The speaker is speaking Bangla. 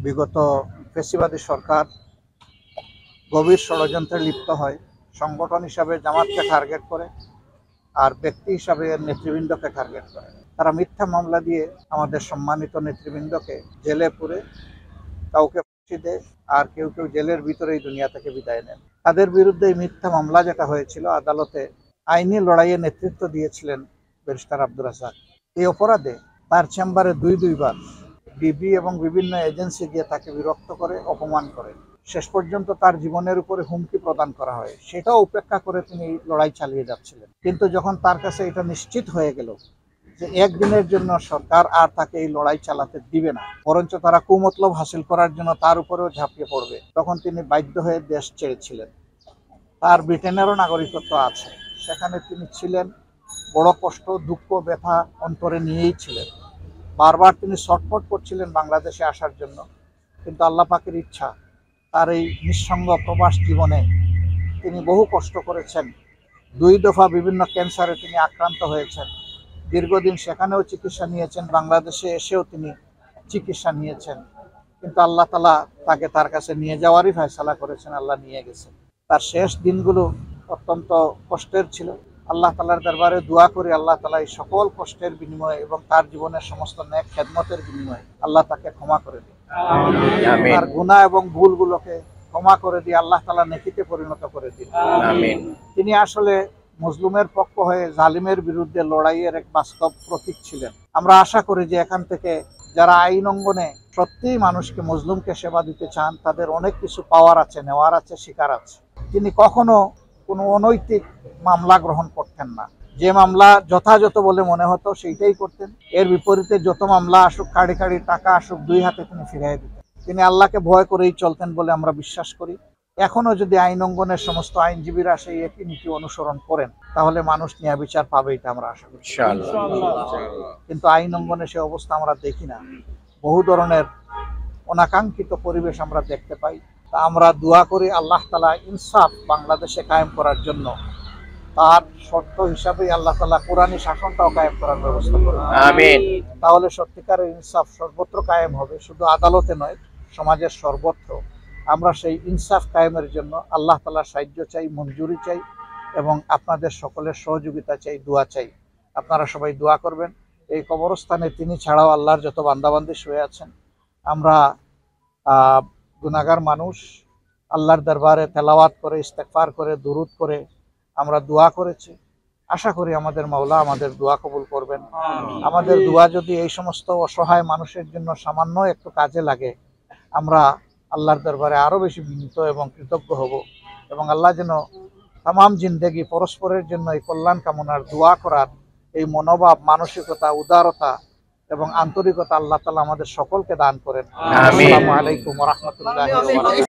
বিগত ফ্যাসিবাদী সরকার গভীর ষড়যন্ত্রে লিপ্ত হয়। সংগঠন হিসাবে জামাতকে টার্গেট করে আর ব্যক্তি হিসাবে নেতৃবৃন্দকে টার্গেট করে। তারা মিথ্যা মামলা দিয়ে আমাদের সম্মানিত নেতৃবৃন্দকে জেলে পুরে কাউকে ফাঁসি দেয়, আর কেউ কেউ জেলের ভিতরেই দুনিয়া থেকে বিদায় নেন। তাদের বিরুদ্ধে এই মিথ্যা মামলা যেটা হয়েছিল, আদালতে আইনি লড়াইয়ে নেতৃত্ব দিয়েছিলেন ব্যারিস্টার আব্দুর রাজ্জাক। এই অপরাধে তার চেম্বারে দুইবার ডিবি এবং বিভিন্ন এজেন্সি গিয়ে তাকে বিরক্ত করে, অপমান করে। শেষ পর্যন্ত তার জীবনের উপরে হুমকি প্রদান করা হয়। সেটাও উপেক্ষা করে তিনি লড়াই চালিয়ে যাচ্ছিলেন। কিন্তু যখন তার কাছে এটা নিশ্চিত হয়ে গেল যে একদিনের জন্য সরকার আর তাকে এই লড়াই চালাতে দিবে না, বরঞ্চ তারা কুমতলব হাসিল করার জন্য তার উপরেও ঝাঁপিয়ে পড়বে, তখন তিনি বাধ্য হয়ে দেশ ছেড়েছিলেন। তার ব্রিটেনেরও নাগরিকত্ব আছে, সেখানে তিনি ছিলেন। বড় কষ্ট, দুঃখ, ব্যথা অন্তরে নিয়েই ছিলেন। বারবার তিনি ছটফট করছিলেন বাংলাদেশে আসার জন্য, কিন্তু আল্লাহ পাকের ইচ্ছা তার এই নিঃসঙ্গ প্রবাস জীবনে তিনি বহু কষ্ট করেছেন। 2 দফা বিভিন্ন ক্যান্সারে তিনি আক্রান্ত হয়েছেন। দীর্ঘদিন সেখানেও চিকিৎসা নিয়েছেন, বাংলাদেশে এসেও তিনি চিকিৎসা নিয়েছেন। কিন্তু আল্লাহ তাআলা তাকে তার কাছে নিয়ে যাওয়ারই ফয়সালা করেছেন, আল্লাহ নিয়ে গেছেন। তার শেষ দিনগুলো অত্যন্ত কষ্টের ছিল। আল্লাহ তাআলার দরবারে দোয়া করি, আল্লাহ তাআলা এই সকল কষ্টের বিনিময়ে এবং তার জীবনের সমস্ত নেক খেদমতের বিনিময়ে আল্লাহ তাকে ক্ষমা করে দিন। তার গুনাহ এবং ভুলগুলোকে ক্ষমা করে দিয়ে আল্লাহ তাআলা নেকিতে পরিণত করে দিন। তিনি আসলে মজলুমের পক্ষ হয়ে জালিমের বিরুদ্ধে লড়াইয়ের এক বাস্তব প্রতীক ছিলেন। আমরা আশা করি যে এখান থেকে যারা আইন অঙ্গনে সত্যিই মানুষকে, মজলুমকে সেবা দিতে চান, তাদের অনেক কিছু পাওয়ার আছে, নেওয়ার আছে, শিকার আছে। তিনি কখনো কোনো অনৈতিক মামলা গ্রহণ করতেন না। যে মামলা যথাযথ বলে মনে হতো সেইটাই করতেন। এর বিপরীতে যত মামলা আসুক, কাড়ি কাড়ি টাকা আসুক, 2 হাতে তিনি ফিরিয়ে দিতেন। তিনি আল্লাহকে ভয় করেই চলতেন বলে আমরা বিশ্বাস করি। এখনো যদি আইন অঙ্গনের সমস্ত আইনজীবীরা সেই একই নীতি অনুসরণ করেন, তাহলে মানুষ ন্যায় বিচার পাবে, এটা আমরা আশা করি। কিন্তু আইন অঙ্গনে সে অবস্থা আমরা দেখি না। বহু ধরনের অনাকাঙ্ক্ষিত পরিবেশ আমরা দেখতে পাই। তা আমরা দোয়া করি আল্লাহ তাআলা ইনসাফ বাংলাদেশে কায়েম করার জন্য তার শর্ত হিসাবে আল্লাহ তাআলা কোরআনী শাসনটাও কায়েম করার ব্যবস্থা করবেন। আমিন। তাহলে সত্যিকারের ইনসাফ সর্বত্র কায়েম হবে, শুধু আদালতে নয়, সমাজের সর্বত্র। আমরা সেই ইনসাফ কায়েমের জন্য আল্লাহ তাআলার সাহায্য চাই, মঞ্জুরি চাই এবং আপনাদের সকলের সহযোগিতা চাই, দোয়া চাই। আপনারা সবাই দোয়া করবেন। এই কবরস্থানে তিনি ছাড়াও আল্লাহর যত বান্দাবান্দি শুয়ে আছেন, আমরা গুনাহগার মানুষ, আল্লাহর দরবারে তেলাওয়াত করে, ইস্তেগফার করে, দুরুদ করে আমরা দোয়া করেছি। আশা করি আমাদের মাওলা আমাদের দোয়া কবুল করবেন। আমাদের দোয়া যদি এই সমস্ত অসহায় মানুষের জন্য সামান্য একটু কাজে লাগে, আমরা আল্লাহর দরবারে আরো বেশি বিনীত এবং কৃতজ্ঞ হব এবং আল্লাহ যেন তামাম জিন্দেগি পরস্পরের জন্য এই কল্যাণ কামনার দোয়া করার এই মনোভাব, মানসিকতা, উদারতা এবং আন্তরিকতা আল্লাহ তাআলা আমাদের সকলকে দান করেন। আসসালামু আলাইকুম ওয়া রাহমাতুল্লাহি ওয়া বারাকাতুহু।